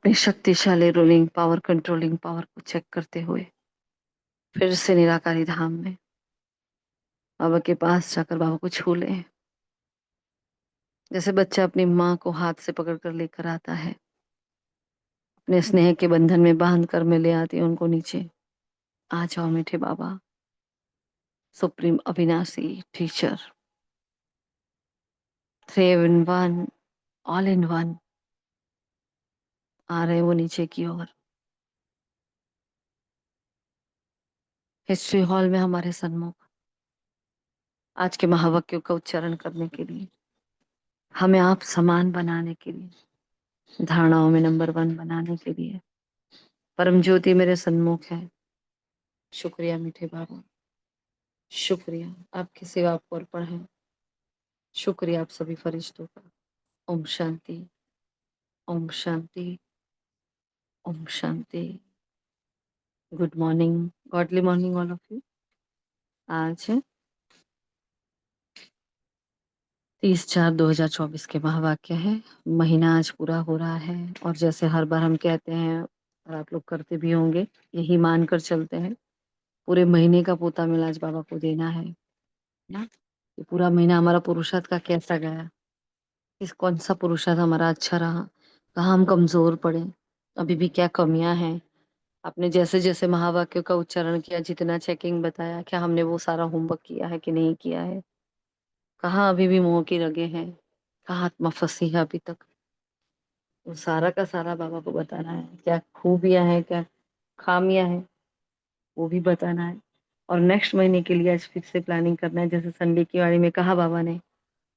अपनी शक्तिशाली ruling power controlling power को चेक करते हुए फिर से निराकारी धाम में बाबा के पास जाकर बाबा को छू ले। जैसे बच्चा अपनी माँ को हाथ से पकड़ कर लेकर आता है, अपने स्नेह के बंधन में बांध कर मैं ले आती हूँ उनको नीचे। आ जाओ मीठे बाबा, सुप्रीम अविनाशी teacher, three in one, all in one. आ रहे वो नीचे की ओर। हिस्ट्री हॉल में हमारे सन्मुख आज के महावाक्यों का उच्चारण करने के लिए, हमें आप समान बनाने के लिए, धारणाओं में नंबर वन बनाने के लिए परम ज्योति मेरे सन्मुख है। शुक्रिया मीठे बाबा, शुक्रिया आपकी सेवा आपको अर्पण है। शुक्रिया आप सभी फरिश्तों का। ओम शांति, ओम शांति, ओम शांति। Good morning, godly morning all of you. आज 30/4/2024 के महावाक्य है। महीना आज पूरा हो रहा है और जैसे हर बार हम कहते हैं और आप लोग करते भी होंगे, यही मानकर चलते हैं पूरे महीने का पोता मिला आज बाबा को देना है ना। ये पूरा महीना हमारा पुरुषार्थ का कैसा गया, इस कौन सा पुरुषार्थ हमारा अच्छा रहा, कहाँ हम कमजोर पड़े, अभी भी क्या कमियां हैं। आपने जैसे जैसे महावाक्यों का उच्चारण किया, जितना चेकिंग बताया, क्या हमने वो सारा होमवर्क किया है कि नहीं किया है, कहाँ अभी भी मोह की रगे हैं, कहाँ आत्मा फंसी है अभी तक। वो सारा का सारा बाबा को बताना है। क्या खूबियां हैं, क्या खामियां हैं, वो भी बताना है। और नेक्स्ट महीने के लिए आज फिर से प्लानिंग करना है। जैसे संडे की वाणी में कहा बाबा ने,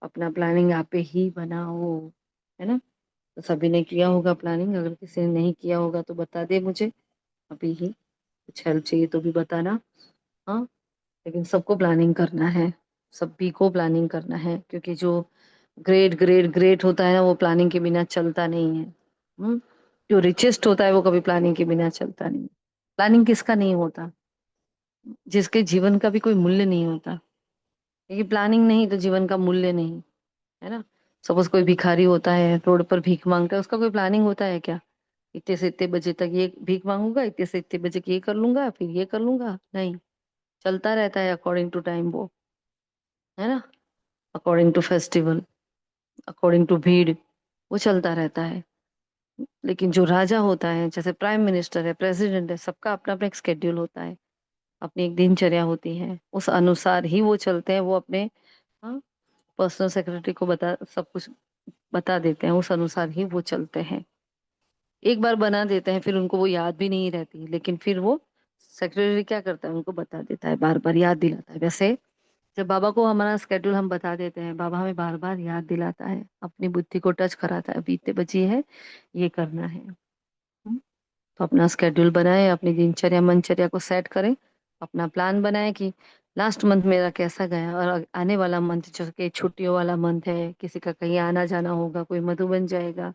अपना प्लानिंग आप ही बनाओ, है ना। तो सभी ने किया होगा प्लानिंग, अगर किसी ने नहीं किया होगा तो बता दे मुझे अभी ही। कुछ हेल्प चाहिए तो भी बताना। हाँ, लेकिन सबको प्लानिंग करना है, सभी को प्लानिंग करना है, क्योंकि जो ग्रेट ग्रेट ग्रेट होता है ना, वो प्लानिंग के बिना चलता नहीं है। हम्म। जो रिचेस्ट होता है वो कभी प्लानिंग के बिना चलता नहीं। प्लानिंग किसका नहीं होता? जिसके जीवन का भी कोई मूल्य नहीं होता। ये प्लानिंग नहीं तो जीवन का मूल्य नहीं, है ना। सपोज कोई भिखारी होता है, रोड पर भीख मांगता है, उसका कोई प्लानिंग होता है क्या? इतने से इतने बजे तक ये भीख मांगूंगा, इतने से इतने बजे ये कर लूंगा, फिर ये कर लूंगा, नहीं। चलता रहता है अकॉर्डिंग टू टाइम वो, है ना। According to festival, according to भीड़, वो चलता रहता है। लेकिन जो राजा होता है, जैसे प्राइम मिनिस्टर है, प्रेसिडेंट है, सबका अपना अपना एक स्केड्यूल होता है, अपनी एक दिनचर्या होती है, उस अनुसार ही वो चलते हैं। वो अपने पर्सनल सेक्रेटरी को बता, सब कुछ बता देते हैं, उस अनुसार ही वो चलते हैं। एक बार बना देते हैं, फिर उनको वो याद भी नहीं रहती, लेकिन फिर वो सेक्रेटरी क्या करता है, उनको बता देता है, बार बार याद दिलाता है। वैसे जब बाबा को हमारा स्केड्यूल हम बता देते हैं, बाबा हमें बार बार याद दिलाता है, अपनी बुद्धि को टच कराता है, अभी इतने बजे है, ये करना है। तो अपना स्केड्यूल बनाए, अपनी दिनचर्या मनचर्या को सेट करें, अपना प्लान बनाए कि लास्ट मंथ मेरा कैसा गया, और आने वाला मंथ जो कि छुट्टियों वाला मंथ है, किसी का कहीं आना जाना होगा, कोई मधुबन जाएगा,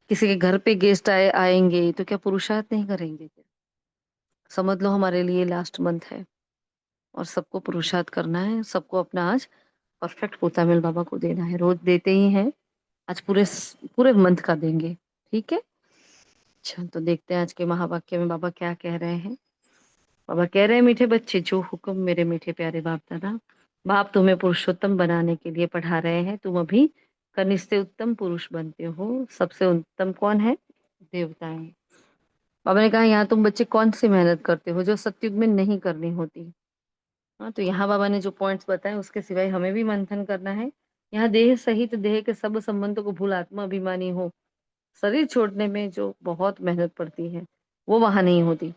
किसी के घर पे गेस्ट आएंगे, तो क्या पुरुषार्थ नहीं करेंगे क्या? समझ लो हमारे लिए लास्ट मंथ है और सबको पुरुषार्थ करना है, सबको अपना आज परफेक्ट पोता मेल बाबा को देना है। रोज देते ही हैं, आज पूरे पूरे मंथ का देंगे। ठीक है। अच्छा, तो देखते हैं आज के महावाक्य में बाबा क्या कह रहे हैं। बाबा कह रहे हैं, मीठे बच्चे, जो हुक्म मेरे मीठे प्यारे बाप दादा, बाप तुम्हें पुरुषोत्तम बनाने के लिए पढ़ा रहे हैं। तुम अभी कनिष्ठ से उत्तम पुरुष बनते हो। सबसे उत्तम कौन है? देवताएं। बाबा ने कहा, यहाँ तुम बच्चे कौन सी मेहनत करते हो जो सतयुग में नहीं करनी होती। हाँ, तो यहाँ बाबा ने जो पॉइंट्स बताए, उसके सिवाय हमें भी मंथन करना है। यहाँ देह सहित देह के सब संबंधों को भूल आत्मा अभिमानी हो, शरीर छोड़ने में जो बहुत मेहनत पड़ती है, वो वहां नहीं होती।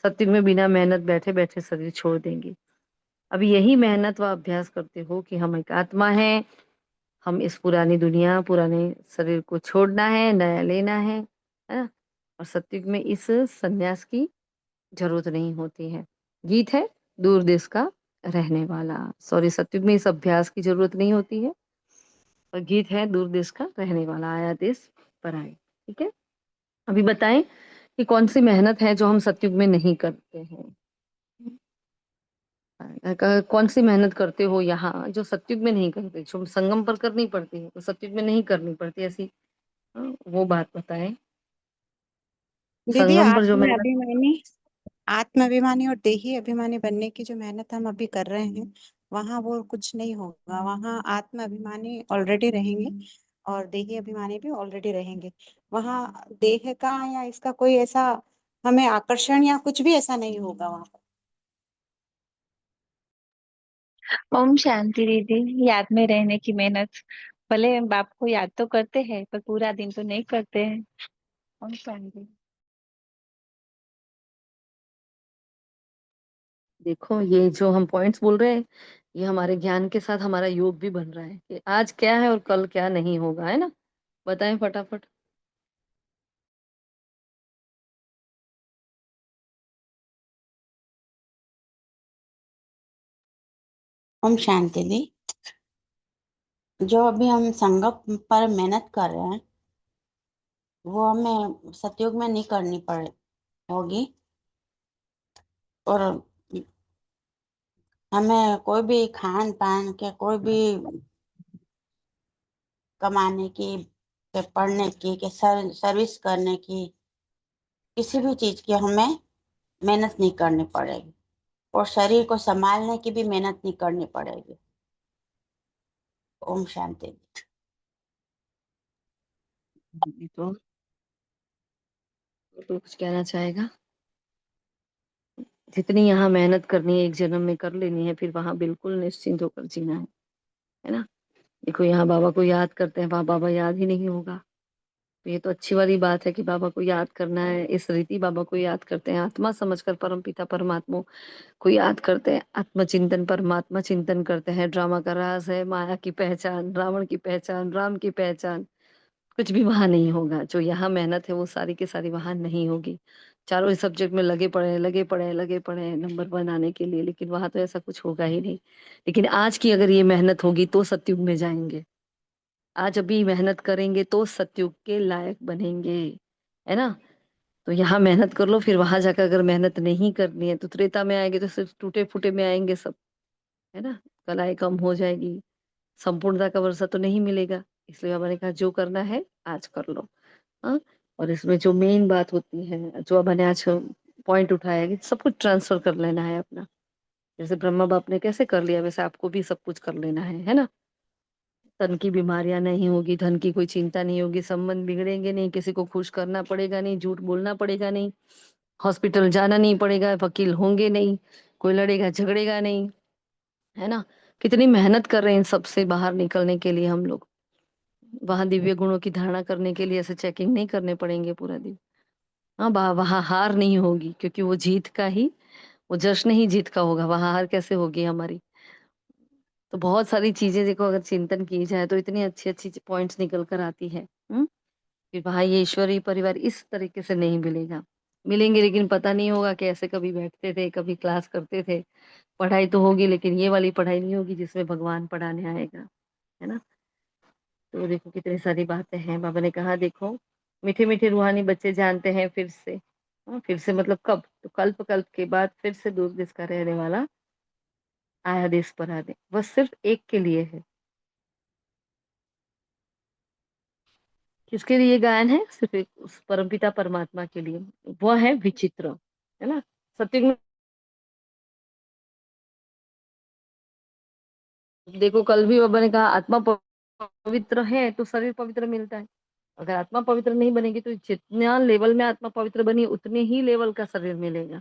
सत्युग में बिना मेहनत बैठे बैठे शरीर छोड़ देंगे। अभी यही मेहनत व अभ्यास करते हो कि हम एक आत्मा है, हम इस पुरानी दुनिया पुराने शरीर को छोड़ना है, नया लेना है ना। और सत्युग में इस संन्यास की जरूरत नहीं होती है। गीत है, दूर देश का रहने वाला। सॉरी, सत्युग में इस अभ्यास की जरूरत नहीं होती है। और गीत है, दूर देश का रहने वाला, आया देश पर आए। ठीक है। अभी बताएं कि कौन सी मेहनत है जो हम सत्युग में नहीं करते हैं। कौन सी मेहनत करते हो यहाँ जो सत्युग में नहीं करते, जो संगम पर करनी पड़ती है, तो सत्युग में नहीं करनी पड़ती ऐसी। वो बात बताएं। दीदी, संगम पर जो आत्म मेहनत। अभिमानी आत्म अभिमानी और देही अभिमानी बनने की जो मेहनत हम अभी कर रहे हैं, वहां वो कुछ नहीं होगा। वहां आत्म अभिमानी ऑलरेडी रहेंगे और देही अभिमानी भी ऑलरेडी रहेंगे। वहां देह का या इसका कोई ऐसा हमें आकर्षण या कुछ भी ऐसा नहीं होगा वहां। ओम शांति दीदी। याद में रहने की मेहनत, भले हम बाप को याद तो करते हैं पर पूरा दिन तो नहीं करते हैं। ओम शांति। देखो ये जो हम पॉइंट्स बोल रहे हैं, ये हमारे ज्ञान के साथ हमारा योग भी बन रहा है कि आज क्या है और कल क्या नहीं होगा, है ना। बताएं फटाफट। ओम शांति दी। जो अभी हम संगम पर मेहनत कर रहे हैं, वो हमें सतयुग में नहीं करनी पड़े होगी। और हमें कोई भी खान पान के, कोई भी कमाने की, के पढ़ने की, के सर्विस करने की, किसी भी चीज की हमें मेहनत नहीं करनी पड़ेगी। और शरीर को संभालने की भी मेहनत नहीं करनी पड़ेगी। ओम शांति। तो कुछ कहना चाहेगा। जितनी यहाँ मेहनत करनी है एक जन्म में कर लेनी है, फिर वहां बिल्कुल निश्चिंत होकर जीना है ना। देखो यहाँ बाबा को याद करते हैं, वहां बाबा याद ही नहीं होगा। तो ये तो अच्छी वाली बात है कि बाबा को याद करना है, इस रीति बाबा को याद करते हैं, आत्मा समझकर परम पिता परमात्मा को याद करते हैं, आत्मचिंतन परमात्मा चिंतन करते हैं। ड्रामा का राज है माया की पहचान, रावण की पहचान, राम की पहचान। कुछ भी वहां नहीं होगा। जो यहाँ मेहनत है वो सारी की सारी वहां नहीं होगी। चारों ही सब्जेक्ट में लगे पड़े हैं, लगे पड़े हैं, लगे पड़े हैं नंबर 1 आने के लिए, लेकिन वहां तो ऐसा कुछ होगा ही नहीं। लेकिन आज की अगर ये मेहनत होगी तो सतयुग में जाएंगे। आज अभी मेहनत करेंगे तो सतयुग के लायक बनेंगे, है ना। तो यहाँ मेहनत कर लो, फिर वहां जाकर अगर मेहनत नहीं करनी है तो त्रेता में आएंगे तो सिर्फ टूटे फूटे में आएंगे सब, है ना। कलाई कम हो जाएगी, संपूर्णता का वर्षा तो नहीं मिलेगा। इसलिए बाबा ने कहा जो करना है आज कर लो। हाँ। और इसमें जो मेन बात होती है, जो मैंने आज पॉइंट उठाया है कि सब कुछ ट्रांसफर कर लेना है अपना। जैसे ब्रह्मा बाप ने कैसे कर लिया, वैसे आपको भी सब कुछ कर लेना है ना। तन की बीमारियां नहीं होगी, धन की कोई चिंता नहीं होगी, संबंध बिगड़ेंगे नहीं, किसी को खुश करना पड़ेगा नहीं, झूठ बोलना पड़ेगा नहीं, हॉस्पिटल जाना नहीं पड़ेगा, वकील होंगे नहीं, कोई लड़ेगा झगड़ेगा नहीं, है ना। कितनी मेहनत कर रहे हैं इन सबसे बाहर निकलने के लिए हम लोग। वहां दिव्य गुणों की धारणा करने के लिए ऐसे चेकिंग नहीं करने पड़ेंगे पूरा दिन। हाँ, वहां हार नहीं होगी, क्योंकि वो जीत का ही, वो जश्न ही जीत का होगा। वहां हार कैसे होगी हमारी। तो बहुत सारी चीजें देखो, अगर चिंतन की जाए तो इतनी अच्छी अच्छी पॉइंट्स निकल कर आती है। फिर वहां ये ईश्वरीय परिवार इस तरीके से नहीं मिलेगा। मिलेंगे लेकिन पता नहीं होगा कि ऐसे कभी बैठते थे, कभी क्लास करते थे। पढ़ाई तो होगी लेकिन ये वाली पढ़ाई नहीं होगी जिसमें भगवान पढ़ाने आएगा, है ना। तो देखो कितनी सारी बातें हैं। बाबा ने कहा देखो, मीठे मीठे रूहानी बच्चे जानते हैं फिर से। फिर से मतलब कब, तो कल्प कल्प के बाद फिर से दूर देश का रहने वाला आया देश पर आने, बस सिर्फ एक के लिए है। किसके लिए गायन है, सिर्फ एक उस परमपिता परमात्मा के लिए। वो है विचित्र, है ना। सत्युग में देखो, कल भी बाबा ने कहा आत्मा पवित्र है तो शरीर पवित्र मिलता है। अगर आत्मा पवित्र नहीं बनेगी तो जितना लेवल में आत्मा पवित्र बनी उतने ही लेवल का शरीर मिलेगा,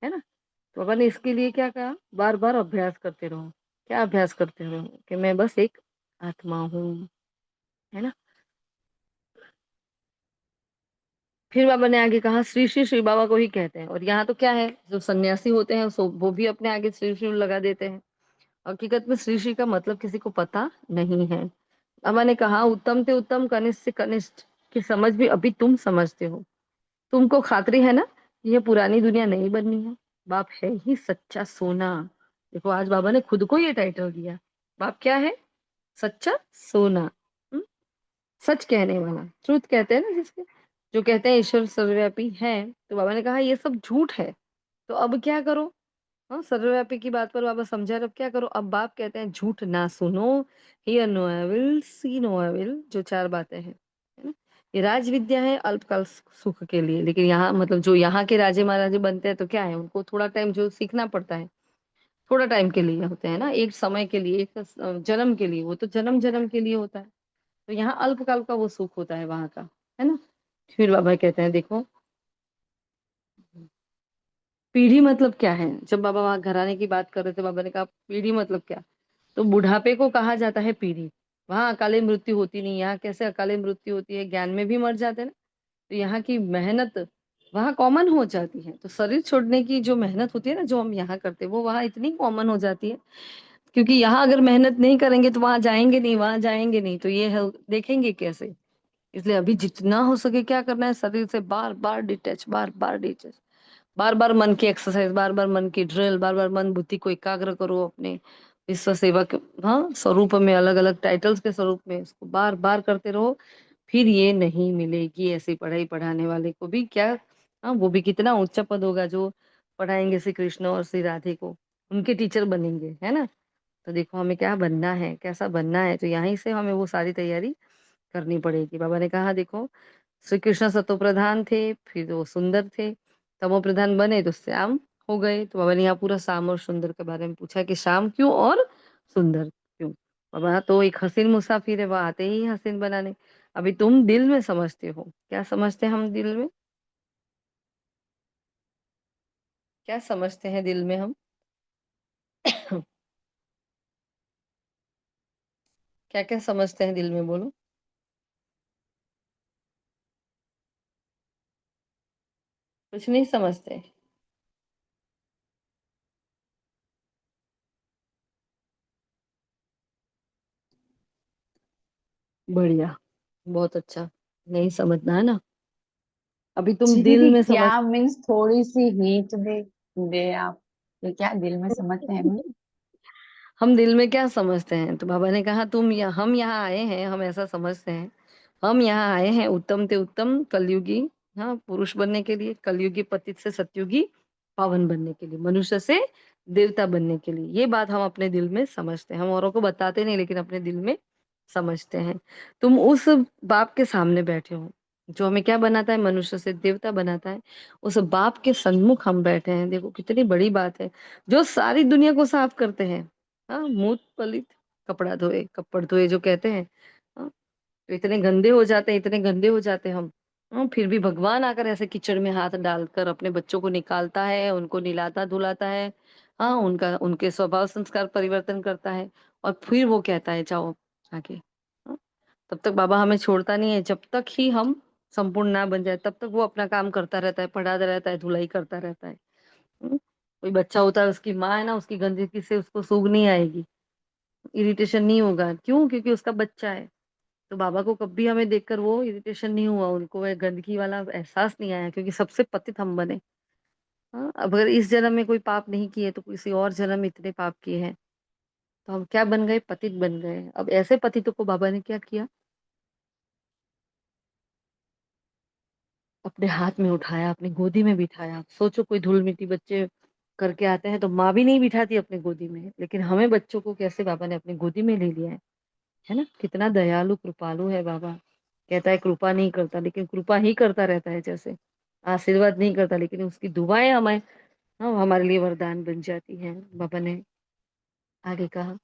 है ना। तो बाबा ने इसके लिए क्या कहा, बार बार अभ्यास करते रहो। क्या अभ्यास करते रहो, कि मैं बस एक आत्मा हूँ, है ना। फिर बाबा ने आगे कहा श्री श्री श्री बाबा को ही कहते हैं। और यहाँ तो क्या है, जो सन्यासी होते हैं सो वो भी अपने आगे श्री श्री लगा देते हैं। हकीकत में श्री श्री का मतलब किसी को पता नहीं है। बाबा ने कहा उत्तम से उत्तम, कनिष्ठ से कनिष्ठ की समझ भी अभी तुम समझते हो। तुमको खातरी है ना, ये पुरानी दुनिया नहीं बननी है। बाप है ही सच्चा सोना। देखो आज बाबा ने खुद को ये टाइटल दिया। बाप क्या है, सच्चा सोना। हम्म? सच कहने वाला, ट्रुथ कहते हैं ना जिसके, जो कहते हैं ईश्वर सर्वव्यापी है। तो बाबा ने कहा ये सब झूठ है। तो अब क्या करो। हाँ, सर्वव्यापी की बात पर बाबा समझा, अब क्या करो। अब बाप कहते हैं झूठ ना सुनो, hear no evil, see no evil, जो चार बातें हैं, है ना। ये राज विद्या है अल्पकाल सुख के लिए, लेकिन यहाँ मतलब जो यहाँ के राजे महाराजे बनते हैं तो क्या है, उनको थोड़ा टाइम जो सीखना पड़ता है, थोड़ा टाइम के लिए होते हैं ना, एक समय के लिए, एक जन्म के लिए, वो तो जन्म जन्म के लिए होता है। तो यहाँ अल्पकाल का वो सुख होता है वहां का, है ना। फिर बाबा कहते हैं देखो, पीढ़ी मतलब क्या है। जब बाबा वहां घराने की बात कर रहे थे, बाबा ने कहा पीढ़ी मतलब क्या, तो बुढ़ापे को कहा जाता है पीढ़ी। वहां अकाले मृत्यु होती नहीं, यहाँ कैसे अकाले मृत्यु होती है, ज्ञान में भी मर जाते हैं ना। तो यहाँ की मेहनत वहां कॉमन हो जाती है। तो शरीर छोड़ने की जो मेहनत होती है ना, जो हम यहाँ करते हैं, वो वहां इतनी कॉमन हो जाती है। क्योंकि यहाँ अगर मेहनत नहीं करेंगे तो वहां जाएंगे नहीं, वहां जाएंगे नहीं तो ये देखेंगे कैसे। इसलिए अभी जितना हो सके क्या करना है, शरीर से बार बार डिटैच, बार बार डिटैच, बार बार मन की एक्सरसाइज, बार बार मन की ड्रिल, बार बार मन बुद्धि को एकाग्र करो अपने विश्व सेवा के, हाँ, स्वरूप में, अलग अलग टाइटल्स के स्वरूप में, इसको बार बार करते रहो। फिर ये नहीं मिलेगी ऐसी पढ़ाई, पढ़ाने वाले को भी क्या, हाँ, वो भी कितना ऊंचा पद होगा जो पढ़ाएंगे श्री कृष्ण और श्री राधे को, उनके टीचर बनेंगे, है ना। तो देखो हमें क्या बनना है, कैसा बनना है, तो यहीं से हमें वो सारी तैयारी करनी पड़ेगी। बाबा ने कहा देखो, श्री कृष्ण सतो प्रधान थे, फिर वो सुंदर थे, तमो प्रधान बने तो श्याम हो गए। तो बाबा ने यहाँ पूरा श्याम और सुंदर के बारे में पूछा कि श्याम क्यों और सुंदर क्यों। बाबा तो एक हसीन मुसाफिर है, वह आते ही हसीन बनाने। अभी तुम दिल में समझते हो, क्या समझते हैं हम दिल में, क्या समझते हैं दिल में हम क्या क्या समझते हैं दिल में, बोलो। कुछ नहीं समझते। बढ़िया, बहुत अच्छा। नहीं समझना है ना, अभी तुम जी दिल दीदी, में क्या समझ मीन्स थोड़ी सी हिंट दे दे आप, ये क्या दिल में समझते हैं मीन्स? हम दिल में क्या समझते हैं, तो बाबा ने कहा हम यहाँ आए हैं, हम ऐसा समझते हैं, हम यहाँ आए हैं उत्तम ते उत्तम कलयुगी, हाँ, पुरुष बनने के लिए, कलयुगी पतित से सतयुगी पावन बनने के लिए, मनुष्य से देवता बनने के लिए। ये बात हम अपने दिल में समझते हैं, हम औरों को बताते नहीं, लेकिन अपने दिल में समझते हैं। तुम उस बाप के सामने बैठे हो जो हमें क्या बनाता है, मनुष्य से देवता बनाता है। उस बाप के सन्मुख हम बैठे हैं, देखो कितनी बड़ी बात है, जो सारी दुनिया को साफ करते हैं। हाँ, मूत पलित कपड़ा धोए, कपड़ धोए जो कहते हैं। हाँ, तो इतने गंदे हो जाते हैं, इतने गंदे हो जाते हैं हम। हाँ, फिर भी भगवान आकर ऐसे कीचड़ में हाथ डालकर अपने बच्चों को निकालता है, उनको निलाता धुलाता है। हाँ, उनका उनके स्वभाव संस्कार परिवर्तन करता है, और फिर वो कहता है जाओ आगे। हाँ, तब तक बाबा हमें छोड़ता नहीं है, जब तक ही हम संपूर्ण ना बन जाए तब तक वो अपना काम करता रहता है, पढ़ाता रहता है, धुलाई करता रहता है। कोई बच्चा होता है, उसकी माँ है ना, उसकी गंदगी से उसको सूंघ नहीं आएगी, इरिटेशन नहीं होगा, क्यों, क्योंकि उसका बच्चा है। तो बाबा को कभी हमें देखकर वो इरिटेशन नहीं हुआ, उनको वह गंदगी वाला एहसास नहीं आया, क्योंकि सबसे पतित हम बने। हाँ, अब अगर इस जन्म में कोई पाप नहीं किए तो किसी और जन्म में इतने पाप किए हैं, तो हम क्या बन गए, पतित बन गए। अब ऐसे पतितों को बाबा ने क्या किया, अपने हाथ में उठाया, अपनी गोदी में बिठाया। सोचो कोई धूल मिट्टी बच्चे करके आते हैं तो माँ भी नहीं बिठाती अपनी गोदी में, लेकिन हमें बच्चों को कैसे बाबा ने अपनी गोदी में ले लिया है ना। कितना दयालु कृपालु है बाबा। कहता है कृपा नहीं करता, लेकिन कृपा ही करता रहता है, जैसे आशीर्वाद नहीं करता, लेकिन उसकी दुआएं हमें, हाँ, हमारे लिए वरदान बन जाती हैं। बाबा ने आगे कहा,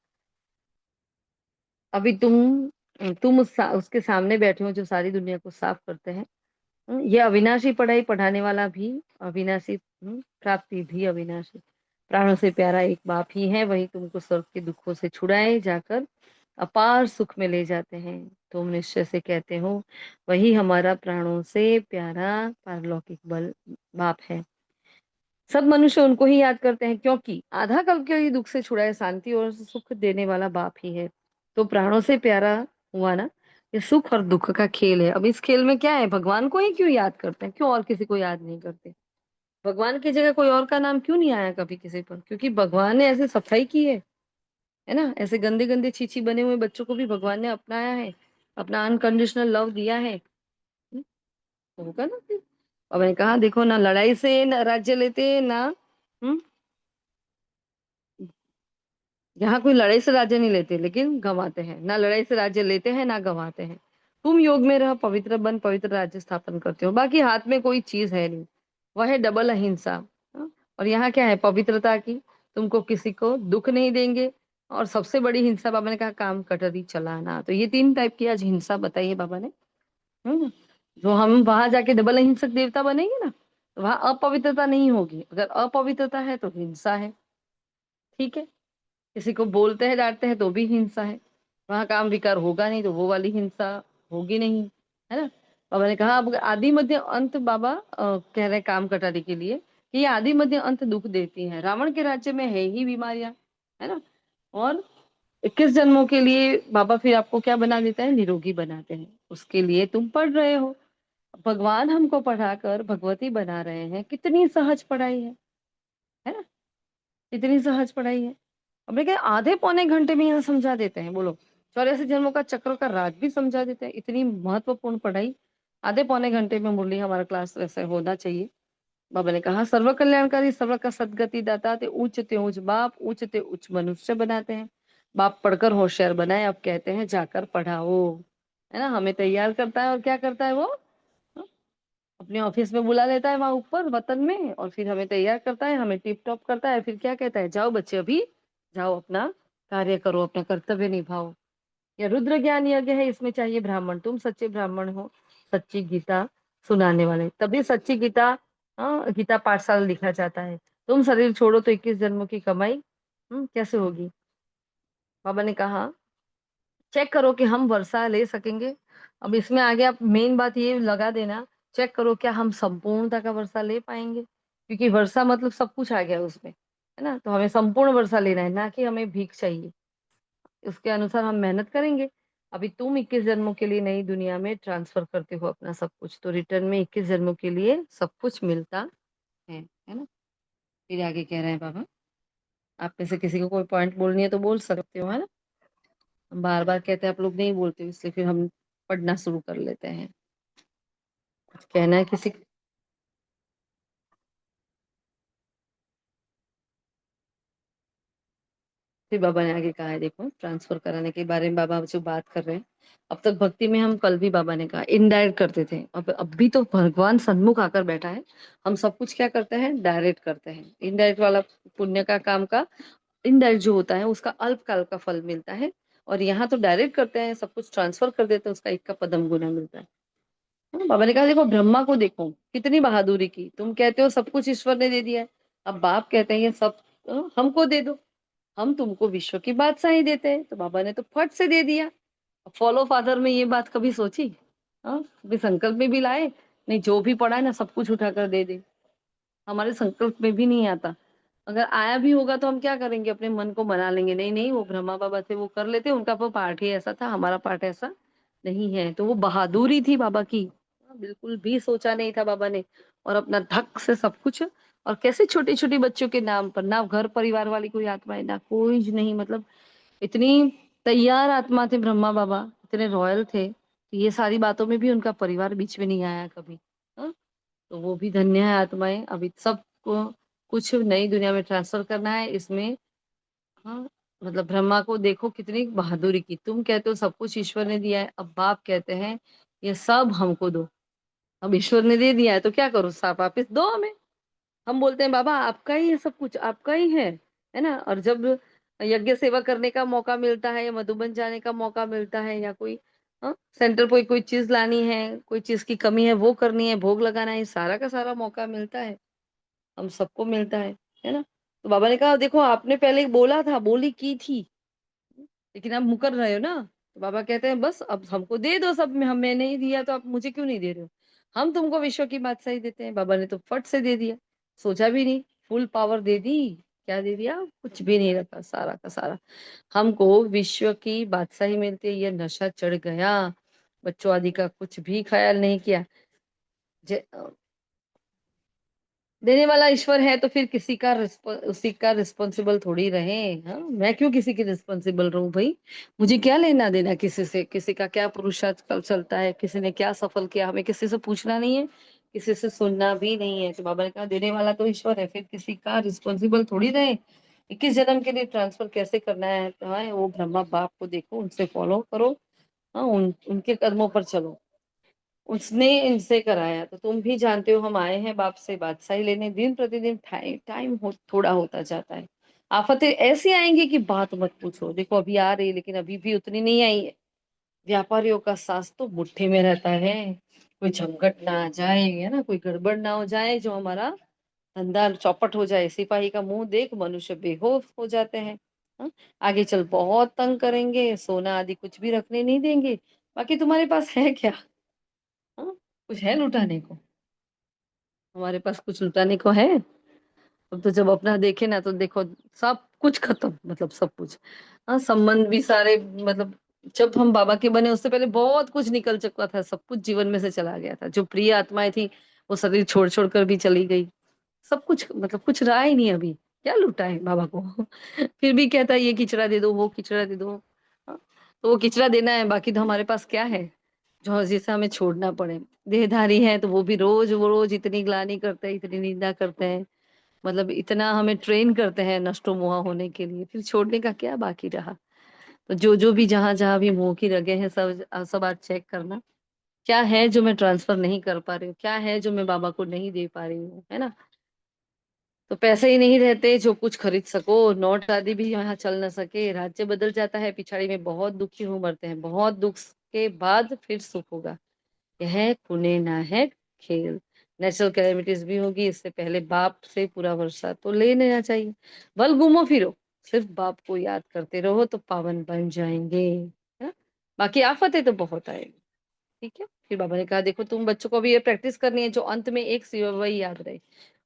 अभी तुम उसके सामने बैठे हो जो सारी दुनिया को साफ करते हैं। ये अविनाशी पढ़ाई पढ़ाने वाला भी अविनाशी, प्राप्ति भी अविनाशी। प्राणों से प्यारा एक बाप ही है, वही तुमको स्वर्ग के दुखों से छुड़ाए जाकर अपार सुख में ले जाते हैं। तुम निश्चय से कहते हो वही हमारा प्राणों से प्यारा पारलौकिक बल बाप है। सब मनुष्य उनको ही याद करते हैं, क्योंकि आधा कल्प के ही दुख से छुड़ाए शांति और सुख देने वाला बाप ही है। तो प्राणों से प्यारा हुआ ना, ये सुख और दुख का खेल है। अब इस खेल में क्या है, भगवान को ही क्यों याद करते हैं, क्यों और किसी को याद नहीं करते। भगवान की जगह कोई और का नाम क्यों नहीं आया कभी किसी पर, क्योंकि भगवान ने ऐसे सफाई की है ना। ऐसे गंदे गंदे छीछी बने हुए बच्चों को भी भगवान ने अपनाया है, अपना अनकंडीशनल लव दिया है। तो होगा ना फिर। और मैंने कहा देखो, ना लड़ाई से ना राज्य लेते ना, हम्म, यहाँ कोई लड़ाई से राज्य नहीं लेते, लेकिन गंवाते हैं, ना लड़ाई से राज्य लेते हैं ना गंवाते हैं। तुम योग में रह, पवित्र बन, पवित्र राज्य स्थापन करते हो। बाकी हाथ में कोई चीज है नहीं, वह है डबल अहिंसा। हाँ? और यहाँ क्या है पवित्रता की, तुमको किसी को दुख नहीं देंगे। और सबसे बड़ी हिंसा बाबा ने कहा काम कटरी चलाना। तो ये 3 टाइप की आज हिंसा बताई है बाबा ने। हम्म जो हम वहां जाके डबल अहिंसक देवता बनेंगे ना, तो वहां अपवित्रता नहीं होगी। अगर अपवित्रता है तो हिंसा है। ठीक है, किसी को बोलते हैं डांटते हैं तो भी हिंसा है। वहां काम विकार होगा नहीं तो वो वाली हिंसा होगी नहीं, है ना। बाबा ने कहा अब आदि मध्य अंत बाबा कह रहे काम कटाने के लिए कि ये आदि मध्य अंत दुख देती है। रावण के राज्य में है ही बीमारियां, है ना। और 21 जन्मों के लिए बाबा फिर आपको क्या बना देता है, निरोगी बनाते हैं। उसके लिए तुम पढ़ रहे हो। भगवान हमको पढ़ाकर भगवती बना रहे हैं। कितनी सहज पढ़ाई है ना। कितनी सहज पढ़ाई है। अब देखिए आधे पौने घंटे में यहाँ समझा देते हैं। बोलो 84 जन्मों का चक्र का राज भी समझा देते हैं। इतनी महत्वपूर्ण पढ़ाई आधे पौने घंटे में। मुरली हमारा क्लास वैसे होना चाहिए। बाबा ने कहा सर्व कल्याणकारी सर्व का सदगति दाता ते उच्च बाप उच्च ते उच्च मनुष्य बनाते हैं। बाप पढ़कर होशियार बनाए, अब कहते हैं जाकर पढ़ाओ, है ना। हमें तैयार करता है और क्या करता है वो, अपने ऑफिस में बुला लेता है वहां ऊपर वतन में, और फिर हमें तैयार करता है, हमें टिप टॉप करता है। फिर क्या कहता है, जाओ बच्चे अभी जाओ अपना कार्य करो, अपना कर्तव्य निभाओ। या रुद्र ज्ञान यज्ञ है, इसमें चाहिए ब्राह्मण। तुम सच्चे ब्राह्मण हो, सच्ची गीता सुनाने वाले, तभी सच्ची गीता गीता पाठशाला लिखा जाता है। तुम शरीर छोड़ो तो 21 जन्मों की कमाई कैसे होगी। बाबा ने कहा चेक करो कि हम वर्षा ले सकेंगे। अब इसमें आगे आप मेन बात ये लगा देना, चेक करो क्या हम संपूर्णता का वर्षा ले पाएंगे। क्योंकि वर्षा मतलब सब कुछ आ गया उसमें, है ना। तो हमें संपूर्ण वर्षा लेना है, ना कि हमें भीख चाहिए। उसके अनुसार हम मेहनत करेंगे। अभी तुम 21 जन्मों के लिए नई दुनिया में ट्रांसफर करते हो अपना सब कुछ, तो रिटर्न में 21 जन्मों के लिए सब कुछ मिलता है ना। फिर आगे कह रहे हैं बाबा, आप में से किसी को कोई पॉइंट बोलनी है तो बोल सकते हो, है ना। हम बार बार कहते हैं आप लोग नहीं बोलते, इसलिए फिर हम पढ़ना शुरू कर लेते हैं। कुछ कहना है किसी। फिर बाबा ने आगे कहा है, देखो ट्रांसफर कराने के बारे में बाबा जो बात कर रहे हैं। अब तक भक्ति में हम कल भी बाबा ने कहा इनडायरेक्ट करते थे, अब भी तो भगवान सन्मुख आकर बैठा है। हम सब कुछ क्या करते हैं, डायरेक्ट करते हैं। इनडायरेक्ट वाला पुण्य का काम का इनडायरेक्ट जो होता है उसका अल्पकाल का फल मिलता है। और यहाँ तो डायरेक्ट करते हैं, सब कुछ ट्रांसफर कर देते हैं, उसका एक का पदम गुना मिलता है। बाबा ने कहा देखो ब्रह्मा को देखो कितनी बहादुरी की। तुम कहते हो सब कुछ ईश्वर ने दे दिया है, अब बाप कहते हैं ये सब हमको दे दो। हम तुमको विश्व की बादशाही देते हैं। तो बाबा ने तो फट से दे दिया। फॉलो फादर में ये बात कभी सोची, कभी संकल्प में भी लाए नहीं। जो भी पढ़ा है ना सब कुछ उठाकर दे दे, हमारे संकल्प में भी नहीं आता। अगर आया भी होगा तो हम क्या करेंगे, अपने मन को मना लेंगे, नहीं नहीं वो ब्रह्मा बाबा थे वो कर लेते, उनका वो पाठ ही ऐसा था, हमारा पाठ ऐसा नहीं है। तो वो बहादुरी थी बाबा की। बिल्कुल भी सोचा नहीं था बाबा ने, और अपना धक से सब कुछ। और कैसे छोटे छोटे बच्चों के नाम पर ना घर परिवार वाली कोई आत्माएं ना कोई नहीं, मतलब इतनी तैयार आत्मा थे ब्रह्मा बाबा, इतने रॉयल थे। तो ये सारी बातों में भी उनका परिवार बीच में नहीं आया कभी। हाँ? तो वो भी धन्य है आत्माएं। अभी सबको कुछ नई दुनिया में ट्रांसफर करना है इसमें। हाँ, मतलब ब्रह्मा को देखो कितनी बहादुरी की। तुम कहते हो सब कुछ ईश्वर ने दिया है, अब बाप कहते हैं ये सब हमको दो। अब ईश्वर ने दे दिया है तो क्या करो, साफ वापिस दो हमें। हम बोलते हैं बाबा आपका ही है सब कुछ, आपका ही है ना। और जब यज्ञ सेवा करने का मौका मिलता है या मधुबन जाने का मौका मिलता है या कोई सेंटर कोई कोई चीज लानी है, कोई चीज की कमी है वो करनी है, भोग लगाना है, सारा का सारा मौका मिलता है, हम सबको मिलता है ना। तो बाबा ने कहा देखो आपने पहले बोला था, बोली की थी, लेकिन आप मुकर रहे हो ना। तो बाबा कहते हैं बस अब हमको दे दो सब में, हम मैंने ही दिया तो आप मुझे क्यों नहीं दे रहे हो। हम तुमको विश्व की बादशाही देते हैं। बाबा ने तो फट से दे दिया, सोचा भी नहीं, फुल पावर दे दी। क्या दे दिया, कुछ भी नहीं रखा, सारा का सारा। हमको विश्व की बादशाही मिलती है, ये नशा चढ़ गया। बच्चों आदि का कुछ भी ख्याल नहीं किया। देने वाला ईश्वर है तो फिर किसी का उसी का रिस्पॉन्सिबल थोड़ी रहे। हाँ, मैं क्यों किसी की रिस्पॉन्सिबल रहूं भाई। मुझे क्या लेना देना किसी से, किसी का क्या पुरुषार्थ कल चलता है, किसी ने क्या सफल किया, हमें किसी से पूछना नहीं है, किसी से सुनना भी नहीं है। तो बाबा ने कहा देने वाला तो ईश्वर है, फिर किसी का रिस्पॉन्सिबल थोड़ी रहे। 21 जन्म के लिए ट्रांसफर कैसे करना है, तो हाँ, वो ब्रह्मा बाप को देखो, उनसे फॉलो करो। हाँ, उनके कदमों पर चलो। उसने इनसे कराया, तो तुम भी जानते हो हम आए हैं बाप से बादशाही लेने। दिन प्रतिदिन टाइम टाइम थोड़ा होता जाता है। आफतें ऐसी आएंगी कि बात मत पूछो। देखो अभी आ रही है, लेकिन अभी भी उतनी नहीं आई है। व्यापारियों का सांस तो मुट्ठी में रहता है। कोई झंझट ना आ जाए, है ना, कोई गड़बड़ ना हो जाए जो हमारा धंधा चौपट हो जाए। सिपाही का मुंह देख मनुष्य बेहोश हो जाते हैं। हाँ? आगे चल बहुत तंग करेंगे, सोना आदि कुछ भी रखने नहीं देंगे। बाकी तुम्हारे पास है क्या? हाँ? कुछ है लुटाने को? हमारे पास कुछ लुटाने को है? अब तो जब अपना देखे ना तो देखो, सब कुछ खत्म, मतलब सब कुछ। हाँ, संबंध भी सारे, मतलब जब हम बाबा के बने उससे पहले बहुत कुछ निकल चुका था। सब कुछ जीवन में से चला गया था। जो प्रिय आत्माएं थी वो शरीर छोड़ छोड़ कर भी चली गई। सब कुछ, मतलब कुछ रहा ही नहीं अभी। क्या लूटा है बाबा को? फिर भी कहता है ये किचड़ा दे दो, वो किचड़ा दे दो। हाँ, तो वो किचड़ा देना है, बाकी तो हमारे पास क्या है जो जिसे हमें छोड़ना पड़े? देहधारी है तो वो रोज इतनी ग्लानि करते हैं, इतनी निंदा करते हैं, मतलब इतना हमें ट्रेन करते हैं नष्टो मोहा होने के लिए, फिर छोड़ने का क्या बाकी रहा? तो जो जो भी जहां जहां भी मोह की रगे हैं, सब सब आज चेक करना। क्या है जो मैं ट्रांसफर नहीं कर पा रही हूँ? क्या है जो मैं बाबा को नहीं दे पा रही हूँ, है ना? तो पैसे ही नहीं रहते जो कुछ खरीद सको, नोट आदि भी यहाँ चल न सके, राज्य बदल जाता है पिछाड़ी में, बहुत दुखी हो मरते हैं, बहुत दुख के बाद फिर सुख होगा। यह पुण्य ना है खेल। नेचुरल कैलेमिटीज भी होगी, इससे पहले बाप से पूरा भरोसा तो ले लेना चाहिए। बल घूमो फिरो, सिर्फ बाप को याद करते रहो तो पावन बन जाएंगे। है? बाकी आफतें तो बहुत आएगी। ठीक है, फिर बाबा ने कहा देखो तुम बच्चों को भी ये प्रैक्टिस करनी है, जो अंत में एक सिवा वही याद रहे,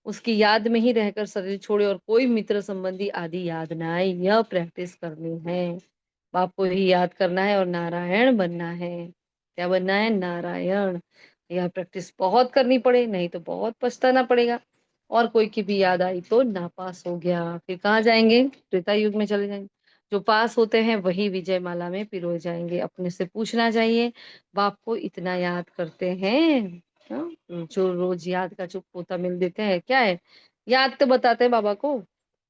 उसकी याद में ही रहकर शरीर छोड़े और कोई मित्र संबंधी आदि याद ना आए। यह प्रैक्टिस करनी है। बाप को ही याद करना है और नारायण बनना है। क्या बनना है? नारायण। यह प्रैक्टिस बहुत करनी पड़े, नहीं तो बहुत पछताना पड़ेगा। और कोई की भी याद आई तो नापास हो गया, फिर कहाँ जाएंगे? त्रेता युग में चले जाएंगे। जो पास होते हैं वही विजय माला में पिरोए जाएंगे। अपने से पूछना चाहिए, बाप को इतना याद करते हैं? हाँ? जो रोज याद का चुप पोता मिल देते हैं, क्या है? याद तो बताते हैं बाबा को।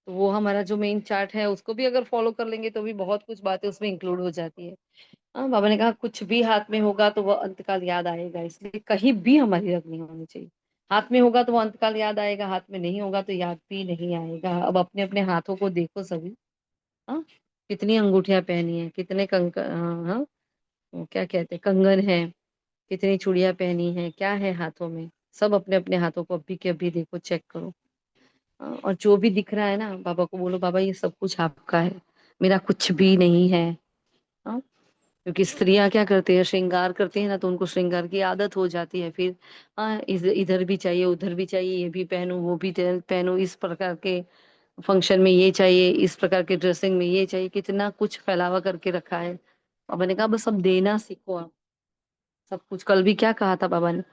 तो वो हमारा जो मेन चार्ट है उसको भी अगर फॉलो कर लेंगे तो भी बहुत कुछ बातें उसमें इंक्लूड हो जाती है। हाँ, बाबा ने कहा कुछ भी हाथ में होगा तो वह अंतकाल याद आएगा, इसलिए कहीं भी हमारी रग नहीं होनी चाहिए। हाथ में होगा तो वो अंतकाल याद आएगा, हाथ में नहीं होगा तो याद भी नहीं आएगा। अब अपने अपने हाथों को देखो सभी। हाँ, कितनी अंगूठियां पहनी है, कितने हाँ हाँ, वो क्या कहते हैं, कंगन है, कितनी चूड़ियां पहनी है, क्या है हाथों में? सब अपने अपने हाथों को अभी के अभी देखो, चेक करो। हाँ, और जो भी दिख रहा है ना, बाबा को बोलो बाबा ये सब कुछ आपका है, मेरा कुछ भी नहीं है। हाँ, क्योंकि स्त्रियां क्या करती है, श्रृंगार करती है ना, तो उनको श्रृंगार की आदत हो जाती है फिर। हाँ, इधर भी चाहिए, उधर भी चाहिए, ये भी पहनूं, वो भी पहनूं, इस प्रकार के फंक्शन में ये चाहिए, इस प्रकार के ड्रेसिंग में ये चाहिए, कितना कुछ फैलावा करके रखा है। बाबा ने कहा बस अब देना सीखो आप सब कुछ। कल भी क्या कहा था बाबा ने?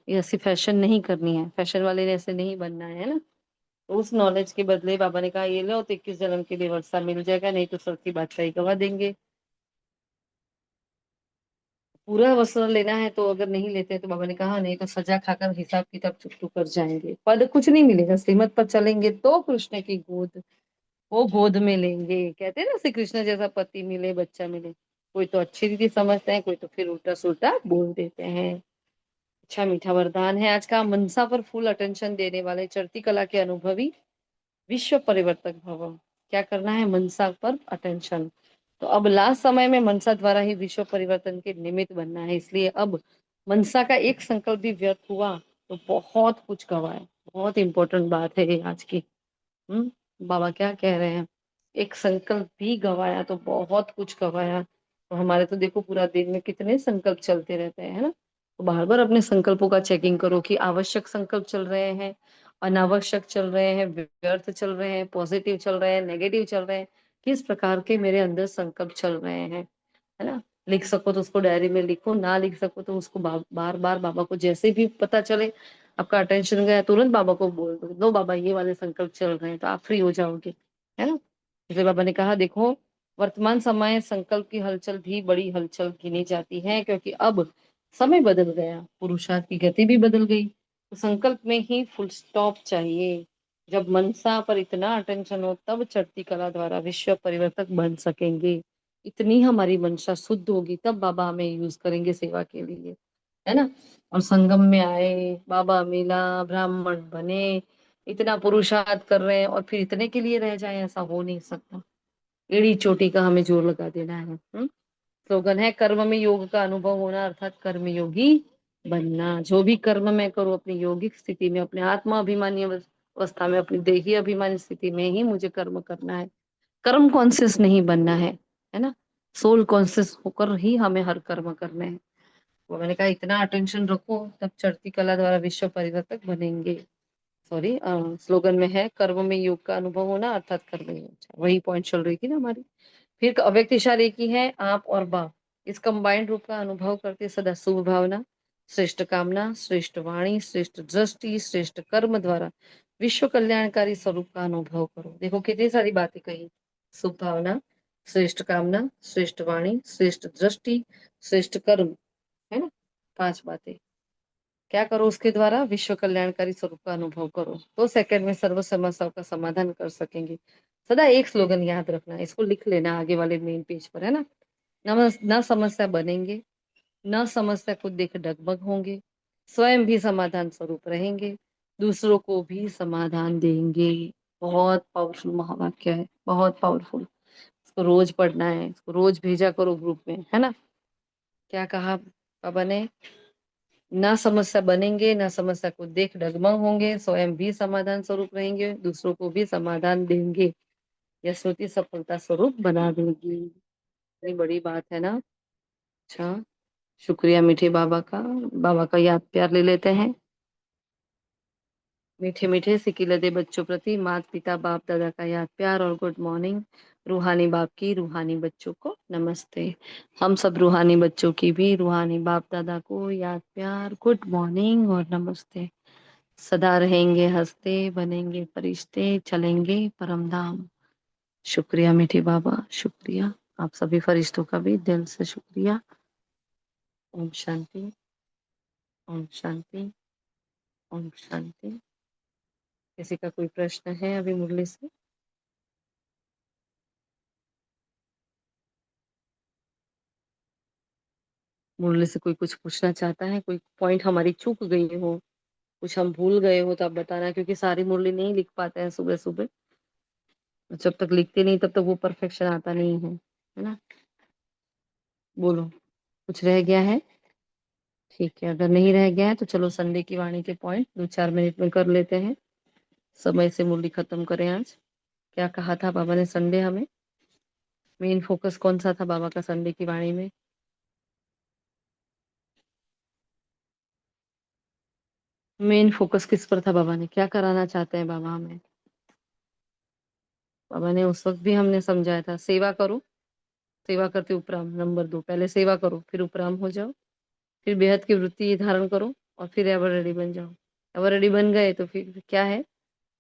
ये ऐसी फैशन नहीं करनी है, फैशन वाले ने ऐसे नहीं बनना है ना। तो उस नॉलेज के बदले बाबा ने कहा ये लो तो 21 जन्म के लिए वर्षा मिल जाएगा, नहीं तो सर की बादशाही गवा देंगे। पूरा वस्त्र लेना है तो अगर नहीं लेते तो बाबा ने कहा नहीं तो सजा खाकर हिसाब किताब चुकतू कर जाएंगे, पद कुछ नहीं मिलेगा। श्रीमत पर चलेंगे तो कृष्ण की गोद, वो गोद में लेंगे। कहते हैं ना श्री कृष्ण जैसा पति मिले, बच्चा मिले। कोई तो अच्छी रीति समझते हैं, कोई तो फिर उल्टा सुल्टा बोल देते हैं। अच्छा मीठा वरदान है आज का। मनसा पर फुल अटेंशन देने वाले चढ़ती कला के अनुभवी विश्व परिवर्तक भव। क्या करना है? मनसा पर अटेंशन। तो अब लास्ट समय में मनसा द्वारा ही विश्व परिवर्तन के निमित्त बनना है, इसलिए अब मनसा का एक संकल्प भी व्यर्थ हुआ तो बहुत कुछ गवाए। बहुत इंपॉर्टेंट बात है ये आज की। बाबा क्या कह रहे हैं? एक संकल्प भी गवाया तो बहुत कुछ गवाया। तो हमारे तो देखो पूरा दिन में कितने संकल्प चलते रहते हैं, है ना? तो बार बार अपने संकल्पों का चेकिंग करो कि आवश्यक संकल्प चल रहे हैं, अनावश्यक चल रहे हैं, व्यर्थ चल रहे हैं, पॉजिटिव चल रहे हैं, नेगेटिव चल रहे हैं। किस प्रकार के मेरे अंदर संकल्प चल रहे हैं, है ना? लिख सको तो उसको डायरी में लिखो, ना लिख सको तो उसको बार बार बाबा को जैसे भी पता चले आपका अटेंशन गया, तुरंत बाबा को बोल दो, लो बाबा ये वाले संकल्प चल रहे हैं, तो आप फ्री हो जाओगे, है ना? इसलिए बाबा ने कहा देखो, वर्तमान समय संकल्प की हलचल भी बड़ी हलचल गिनी जाती है, क्योंकि अब समय बदल गया, पुरुषार्थ की गति भी बदल गई। तो संकल्प में ही फुल स्टॉप चाहिए। जब मनसा पर इतना अटेंशन हो तब चढ़ती कला द्वारा विश्व परिवर्तक बन सकेंगे। इतनी हमारी मंशा शुद्ध होगी तब बाबा हमें यूज करेंगे सेवा के लिए, है ना। और संगम में आए, बाबा मिला, ब्राह्मण बने, इतना पुरुषार्थ कर रहे हैं और फिर इतने के लिए रह जाए, ऐसा हो नहीं सकता। एड़ी चोटी का हमें जोर लगा देना है। स्लोगन है कर्म में योग का अनुभव होना, अर्थात कर्म योगी बनना। जो भी कर्म मैं करूँ अपनी योगिक स्थिति में, अपने आत्मा अभिमानी अवस्था में, अपनी देही अभिमानी स्थिति में ही मुझे कर्म करना है। कर्म कॉन्शियस नहीं बनना है ना। सोल कॉन्शियस होकर ही हमें हर कर्म करने हैं। वो मैंने कहा इतना अटेंशन रखो, तब चढ़ती कला द्वारा विश्व परिवर्तक बनेंगे। सॉरी, स्लोगन में है कर्म में योग का अनुभव होना, अर्थात कर्म योग। अच्छा, वही पॉइंट चल रही थी ना हमारी। फिर अव्यक्त इशारे की है आप और बा, इस कंबाइंड रूप का अनुभव करते सदा शुभ भावना, श्रेष्ठ कामना, श्रेष्ठ वाणी, श्रेष्ठ दृष्टि, श्रेष्ठ कर्म द्वारा विश्व कल्याणकारी स्वरूप का अनुभव करो। देखो कितनी सारी बातें कही। शुभ भावना, श्रेष्ठ कामना, श्रेष्ठ वाणी, श्रेष्ठ दृष्टि, श्रेष्ठ कर्म, है ना। 5 बातें। क्या करो उसके द्वारा? विश्व कल्याणकारी स्वरूप का अनुभव करो, तो सेकंड में सर्व समस्याओं का समाधान कर सकेंगे। सदा एक स्लोगन याद रखना, इसको लिख लेना आगे वाले मेन पेज पर, है ना। न समस्या बनेंगे, न समस्या को देख डगमग होंगे, स्वयं भी समाधान स्वरूप रहेंगे, दूसरों को भी समाधान देंगे। बहुत पावरफुल महावाक्य है, बहुत पावरफुल। इसको रोज पढ़ना है, इसको रोज भेजा करो ग्रुप में, है ना। क्या कहा बाबा ने? ना समस्या बनेंगे, ना समस्या को देख डगमग होंगे, स्वयं भी समाधान स्वरूप रहेंगे, दूसरों को भी समाधान देंगे। यह श्रुति सफलता स्वरूप बना देगी। बड़ी बड़ी बात है ना। अच्छा, शुक्रिया मीठे बाबा का। बाबा का याद प्यार ले लेते हैं। मीठे मीठे सिकिलदे बच्चों प्रति माता पिता बाप दादा का याद प्यार और गुड मॉर्निंग। रूहानी बाप की रूहानी बच्चों को नमस्ते। हम सब रूहानी बच्चों की भी रूहानी बाप दादा को याद प्यार, गुड मॉर्निंग और नमस्ते। सदा रहेंगे हंसते, बनेंगे फरिश्ते, चलेंगे परम धाम। शुक्रिया मीठे बाबा, शुक्रिया। आप सभी फरिश्तों का भी दिल से शुक्रिया। ओम शांति, ओम शांति, ओम शांति। किसी का कोई प्रश्न है अभी मुरली से? मुरली से कोई कुछ पूछना चाहता है? कोई पॉइंट हमारी चूक गई हो, कुछ हम भूल गए हो तो आप बताना, क्योंकि सारी मुरली नहीं लिख पाते हैं सुबह सुबह। जब तक लिखते नहीं तब तक वो परफेक्शन आता नहीं है ना। बोलो, कुछ रह गया है? ठीक है, अगर नहीं रह गया है तो चलो संडे की वाणी के पॉइंट 2-4 मिनट में कर लेते हैं। समय से मुरली खत्म करें आज। क्या कहा था बाबा ने संडे हमें? मेन फोकस कौन सा था बाबा का संडे की वाणी में? मेन फोकस किस पर था? बाबा ने क्या कराना चाहते हैं बाबा हमें? बाबा ने उस वक्त भी हमने समझाया था, सेवा करो, सेवा करते उपराम। नंबर 2, पहले सेवा करो फिर उपराम हो जाओ, फिर बेहद की वृत्ति धारण करो और फिर एवर रेडी बन जाओ। एवर रेडी बन गए तो फिर क्या है?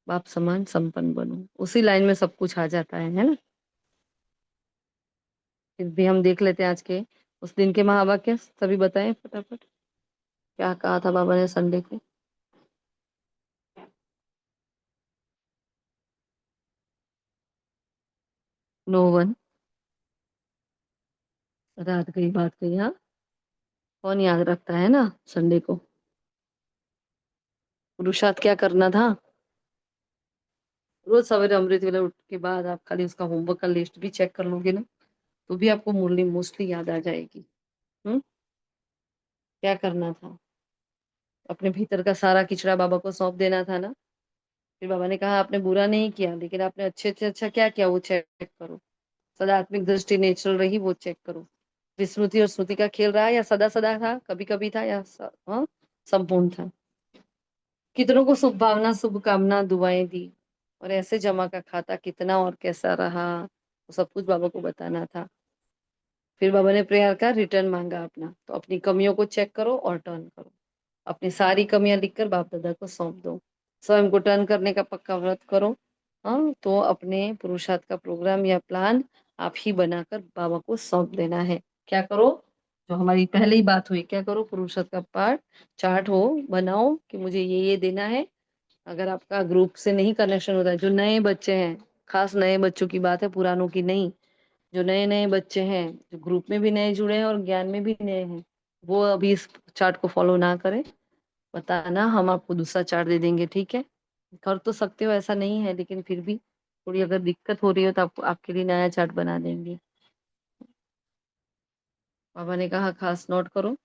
बाप समान संपन्न बनो। उसी लाइन में सब कुछ आ जाता है ना। फिर भी हम देख लेते हैं आज के उस दिन के महावाक्य, सभी बताएं फटाफट। क्या कहा था बाबा ने संडे को? No one. रात गई बात गई, हाँ। कौन याद रखता है ना संडे को? पुरुषार्थ क्या करना था? रोज सवेरे अमृत वेला उठ के बाद आप खाली उसका होमवर्क का लिस्ट भी चेक कर लोगे ना, तो भी आपको मुरली मोस्टली याद आ जाएगी। हम्म। क्या करना था? अपने भीतर का सारा किचड़ा बाबा को सौंप देना था ना। फिर बाबा ने कहा आपने बुरा नहीं किया, लेकिन आपने अच्छे से अच्छा क्या किया वो चेक करो। सदा आत्मिक दृष्टि नेचुरल रही वो चेक करो। विस्मृति और स्मृति का खेल रहा है या सदा सदा था, कभी कभी था या हाँ संपूर्ण था। कितनों को शुभ भावना शुभ कामना दुआएं दी, और ऐसे जमा का खाता कितना और कैसा रहा, वो सब कुछ बाबा को बताना था। फिर बाबा ने प्रेयर का रिटर्न मांगा अपना, तो अपनी कमियों को चेक करो और टर्न करो। अपनी सारी कमियां लिखकर बाप दादा को सौंप दो। स्वयं को टर्न करने का पक्का व्रत करो। हाँ, तो अपने पुरुषार्थ का प्रोग्राम या प्लान आप ही बनाकर बाबा को सौंप देना है। क्या करो? जो हमारी पहले ही बात हुई, क्या करो? पुरुषार्थ का पार्ट चार्ट हो बनाओ कि मुझे ये देना है। अगर आपका ग्रुप से नहीं कनेक्शन होता है, जो नए बच्चे हैं, खास नए बच्चों की बात है, पुरानों की नहीं। जो नए-नए बच्चे हैं, जो ग्रुप में भी नए जुड़े हैं और ज्ञान में भी नए हैं, वो अभी इस चार्ट को फॉलो ना करें। बताना, हम आपको दूसरा चार्ट दे देंगे, ठीक है? कर तो सकते हो, ऐसा नहीं है, लेकिन फिर भी थोड़ी अगर दिक्कत हो रही हो तो आपको आपके लिए नया चार्ट बना देंगे। बाबा ने कहा खास नोट करो,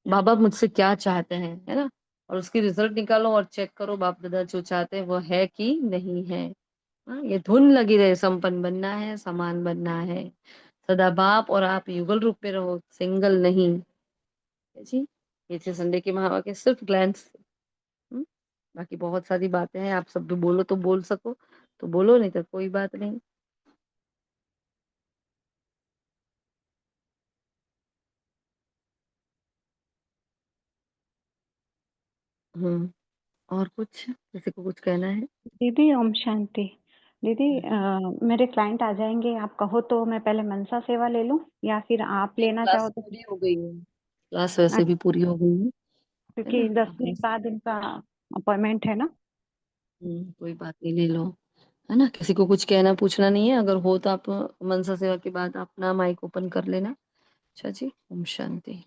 बाबा मुझसे क्या चाहते हैं, है ना? और उसकी रिजल्ट निकालो और चेक करो बाप दादा जो चाहते हैं वो है कि नहीं है। हाँ, ये धुन लगी रहे, संपन्न बनना है, समान बनना है, सदा बाप और आप युगल रूप में रहो, सिंगल नहीं। है जी, ये थे संडे के महावाक्य, सिर्फ ग्लैंस। बाकी बहुत सारी बातें हैं, आप सब भी बोलो तो बोल सको तो बोलो, नहीं तो कोई बात नहीं। हम्म। और कुछ, किसी को कुछ कहना है? दीदी ओम शांति। दीदी मेरे क्लाइंट आ जाएंगे, आप कहो तो मैं पहले मनसा सेवा ले लूं या फिर आप नहीं, लेना क्लास चाहो तो? पूरी हो गई है, क्लास वैसे भी पूरी हो गई है क्योंकि ना? 10 अपने मिनट बाद इनका अपॉइंटमेंट है ना। कोई बात नहीं, ले लो, है ना? किसी को कुछ कहना पूछना नहीं है, अगर हो तो आप मनसा सेवा के बाद अपना माइक ओपन कर लेना। अच्छा जी, ओम शांति।